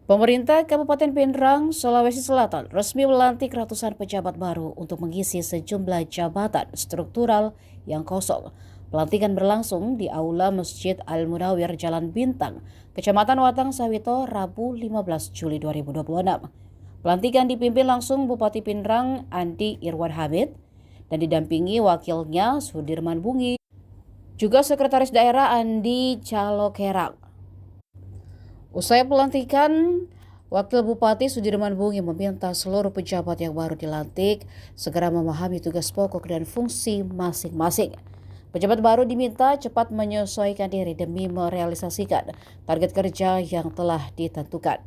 Pemerintah Kabupaten Pindrang, Sulawesi Selatan resmi melantik ratusan pejabat baru untuk mengisi sejumlah jabatan struktural yang kosong. Pelantikan berlangsung di Aula Masjid Al-Munawir Jalan Bintang, Kecamatan Watang Sawito, Rabu 15 Juli 2026. Pelantikan dipimpin langsung Bupati Pindrang Andi Irwan Hamid dan didampingi wakilnya Sudirman Bungi, juga Sekretaris Daerah Andi Calokerang. Usai pelantikan, Wakil Bupati Sudirman Bungi meminta seluruh pejabat yang baru dilantik segera memahami tugas pokok dan fungsi masing-masing. Pejabat baru diminta cepat menyesuaikan diri demi merealisasikan target kerja yang telah ditentukan.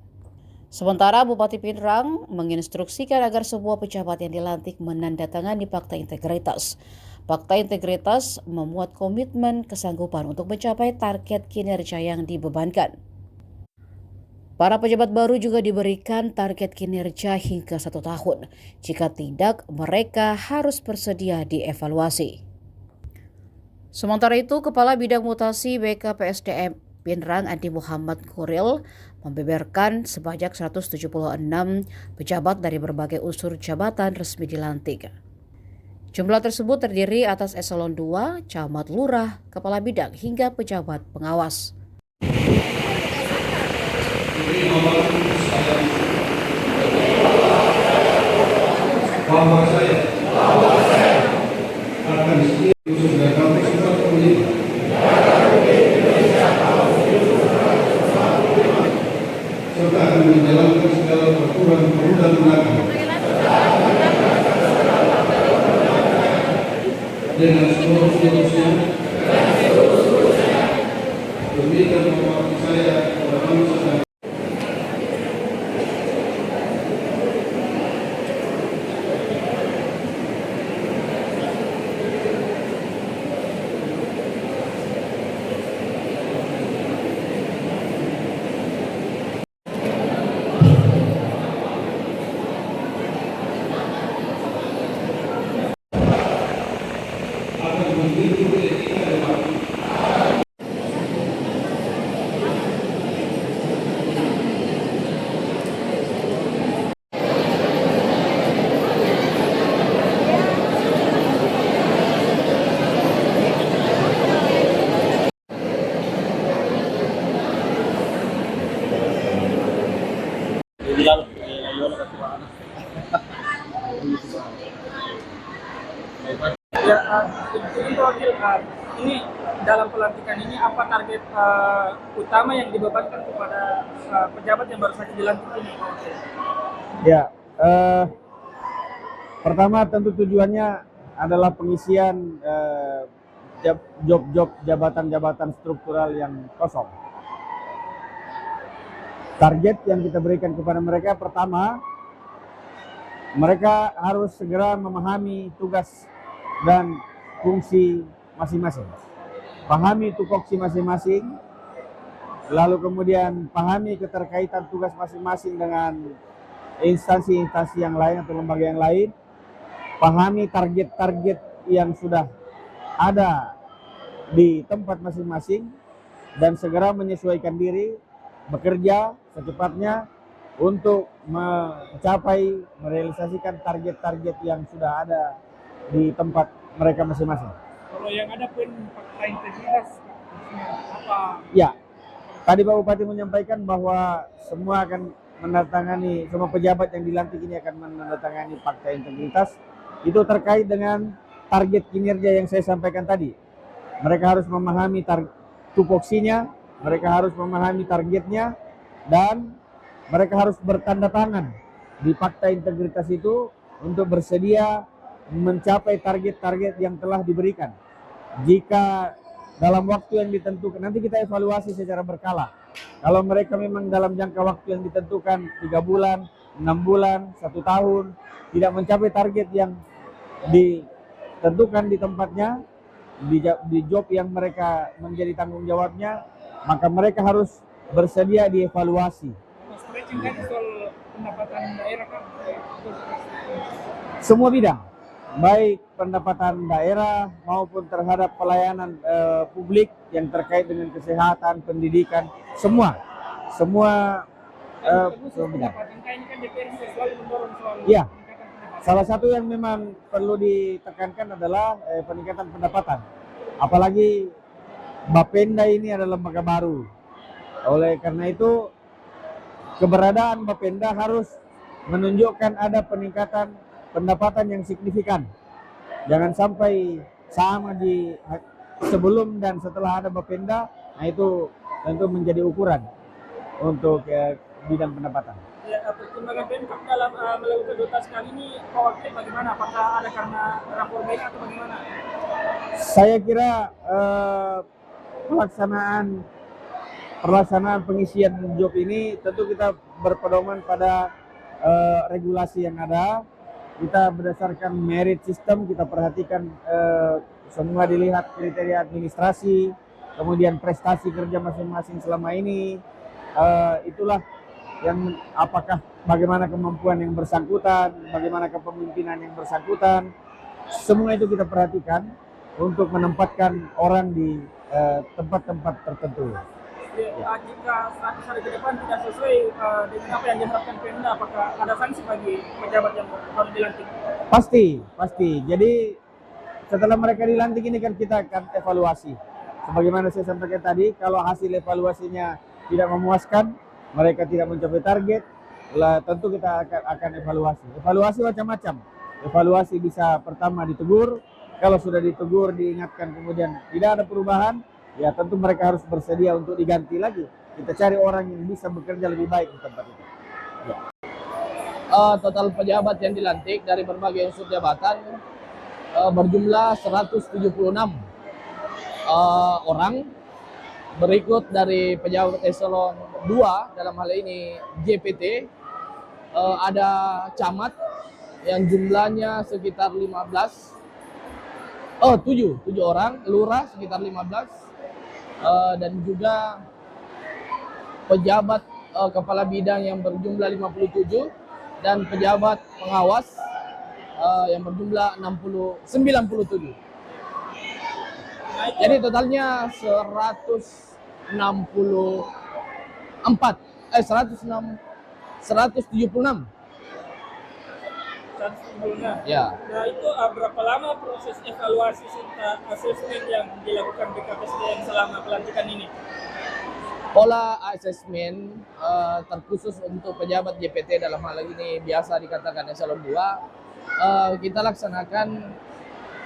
Sementara Bupati Pindrang menginstruksikan agar semua pejabat yang dilantik menandatangani Fakta Integritas. Fakta Integritas memuat komitmen kesanggupan untuk mencapai target kinerja yang dibebankan. Para pejabat baru juga diberikan target kinerja hingga 1 tahun. Jika tidak, mereka harus bersedia dievaluasi. Sementara itu, Kepala Bidang Mutasi BKPSDM Pindrang Andi Muhammad Kuril membeberkan sebanyak 176 pejabat dari berbagai unsur jabatan resmi dilantik. Jumlah tersebut terdiri atas eselon 2, camat lurah, kepala bidang hingga pejabat pengawas. Bahwa saya akan setia usul dan kampus serta pemerintah serta akan menjalankan segala peraturan perundang-undangan dengan seluruh-seluruhnya demi kemampuan saya kepada bangsa dan Ya, ini wakil, ini dalam pelantikan ini apa target utama yang dibebankan kepada pejabat yang baru saja dilantik ini? Ya, pertama tentu tujuannya adalah pengisian job-job jabatan-jabatan struktural yang kosong. Target yang kita berikan kepada mereka pertama, mereka harus segera memahami tugas dan fungsi masing-masing. Pahami tupoksi masing-masing, lalu kemudian pahami keterkaitan tugas masing-masing dengan instansi-instansi yang lain atau lembaga yang lain. Pahami target-target yang sudah ada di tempat masing-masing dan segera menyesuaikan diri, bekerja secepatnya untuk mencapai, merealisasikan target-target yang sudah ada di tempat mereka masing-masing. Kalau yang ada pun fakta integritas apa? Ya, tadi Pak Bupati menyampaikan bahwa semua akan menandatangani, semua pejabat yang dilantik ini akan menandatangani fakta integritas. Itu terkait dengan target kinerja yang saya sampaikan tadi. Mereka harus memahami tupoksinya, mereka harus memahami targetnya, dan mereka harus bertanda tangan di fakta integritas itu untuk bersedia mencapai target-target yang telah diberikan. Jika dalam waktu yang ditentukan, nanti kita evaluasi secara berkala. Kalau mereka memang dalam jangka waktu yang ditentukan 3 bulan, 6 bulan, 1 tahun, tidak mencapai target yang ditentukan di tempatnya, di job yang mereka menjadi tanggung jawabnya, maka mereka harus bersedia dievaluasi. Stretching kan soal pendapatan daerah kan? Semua bidang, baik pendapatan daerah maupun terhadap pelayanan publik yang terkait dengan kesehatan, pendidikan, semua khusus bidang. pendapatan. Ini kan DPR juga selalu mendorong soal Iya. peningkatan pendapatan. Salah satu yang memang perlu ditekankan adalah peningkatan pendapatan. Apalagi Bapenda ini adalah lembaga baru. Oleh karena itu, keberadaan Bapenda harus menunjukkan ada peningkatan pendapatan yang signifikan. Jangan sampai sama di sebelum dan setelah ada Bapenda, nah itu tentu menjadi ukuran untuk bidang pendapatan. Ya, pertimbangan Pemkab dalam melakukan dotasi kali ini khawatir bagaimana? Apakah ada karena rapor BK atau bagaimana? Saya kira pelaksanaan pengisian job ini tentu kita berpedoman pada regulasi yang ada. Kita berdasarkan merit system, kita perhatikan semua dilihat kriteria administrasi, kemudian prestasi kerja masing-masing selama ini. Itulah yang apakah bagaimana kemampuan yang bersangkutan, bagaimana kepemimpinan yang bersangkutan. Semua itu kita perhatikan untuk menempatkan orang di tempat-tempat tertentu. Ya. Jika 100 hari ke depan tidak sesuai dengan apa yang diharapkan Pemda, apakah ada sanksi bagi pejabat yang baru dilantik? Pasti. Jadi setelah mereka dilantik ini kan kita akan evaluasi. Sebagaimana saya sampaikan tadi, kalau hasil evaluasinya tidak memuaskan, mereka tidak mencapai target, tentu kita akan evaluasi. Evaluasi macam-macam. Evaluasi bisa pertama ditegur, kalau sudah ditegur diingatkan kemudian tidak ada perubahan, ya tentu mereka harus bersedia untuk diganti lagi. Kita cari orang yang bisa bekerja lebih baik di tempat itu. Ya. Total pejabat yang dilantik dari berbagai unsur jabatan berjumlah 176 orang. Berikut dari pejabat eselon 2 dalam hal ini JPT, ada camat yang jumlahnya sekitar 7 orang, lurah sekitar 15, dan juga pejabat kepala bidang yang berjumlah 57 dan pejabat pengawas yang berjumlah 97. Jadi totalnya 176. Ya. Nah itu berapa lama proses evaluasi serta asesmen yang dilakukan BKPSDM selama pelantikan ini? Pola asesmen terkhusus untuk pejabat JPT dalam hal ini biasa dikatakan eselon 2 kita laksanakan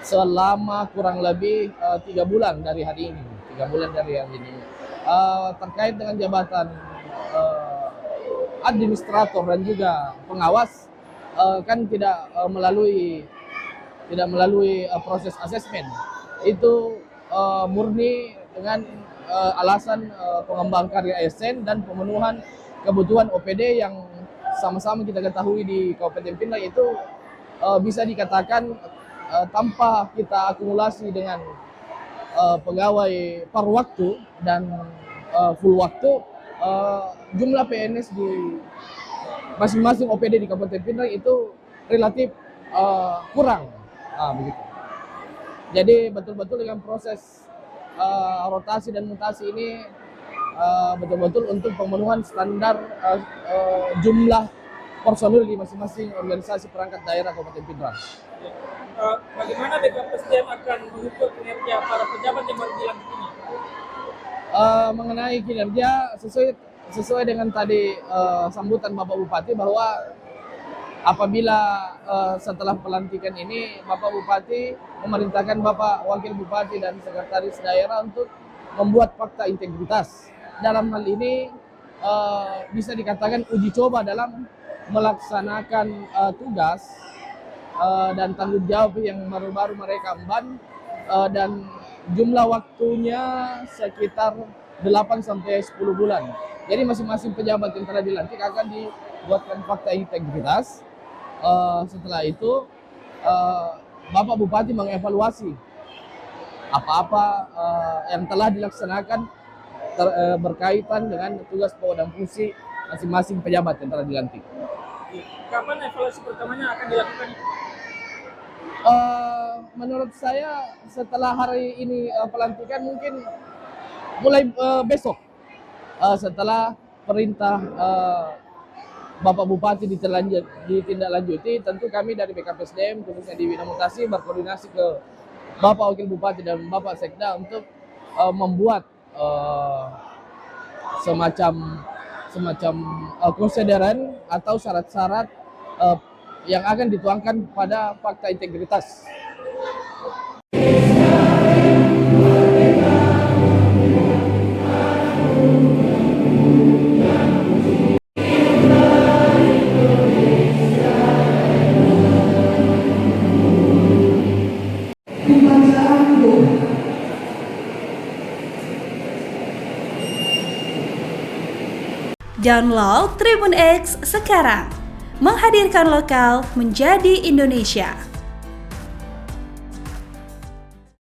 selama kurang lebih 3 bulan dari hari ini. Terkait dengan jabatan administrator dan juga pengawas kan tidak melalui proses asesmen. Itu murni dengan alasan pengembangan karya ASN dan pemenuhan kebutuhan OPD yang sama-sama kita ketahui di Kabupaten Pinang itu bisa dikatakan tanpa kita akumulasi dengan pegawai paruh waktu dan full waktu, jumlah PNS di masing-masing OPD di Kabupaten Pinang itu relatif kurang. Begitu. Jadi betul-betul dengan proses rotasi dan mutasi ini betul-betul untuk pemenuhan standar jumlah personil di masing-masing organisasi perangkat daerah Kabupaten Pinang. Bagaimana BKPSDM akan mengukur kinerja para pejabat yang baru dilantik ini? Mengenai kinerja sesuai dengan tadi sambutan Bapak Bupati bahwa apabila setelah pelantikan ini Bapak Bupati memerintahkan Bapak Wakil Bupati dan Sekretaris Daerah untuk membuat fakta integritas. Dalam hal ini bisa dikatakan uji coba dalam melaksanakan tugas dan tanggung jawab yang baru-baru mereka emban, dan jumlah waktunya sekitar 8-10 bulan. Jadi masing-masing pejabat yang telah dilantik akan dibuatkan fakta integritas. Setelah itu Bapak Bupati mengevaluasi apa-apa yang telah dilaksanakan berkaitan dengan tugas pokok dan fungsi masing-masing pejabat yang telah dilantik. Kapan evaluasi pertamanya akan dilakukan? Menurut saya setelah hari ini pelantikan mungkin mulai besok, setelah perintah Bapak Bupati ditindaklanjuti, tentu kami dari BKPSDM khususnya di Bidang Mutasi berkoordinasi ke Bapak Wakil Bupati dan Bapak Sekda untuk membuat semacam konsideran atau syarat-syarat yang akan dituangkan pada fakta integritas. Download Tribun X sekarang, menghadirkan lokal menjadi Indonesia.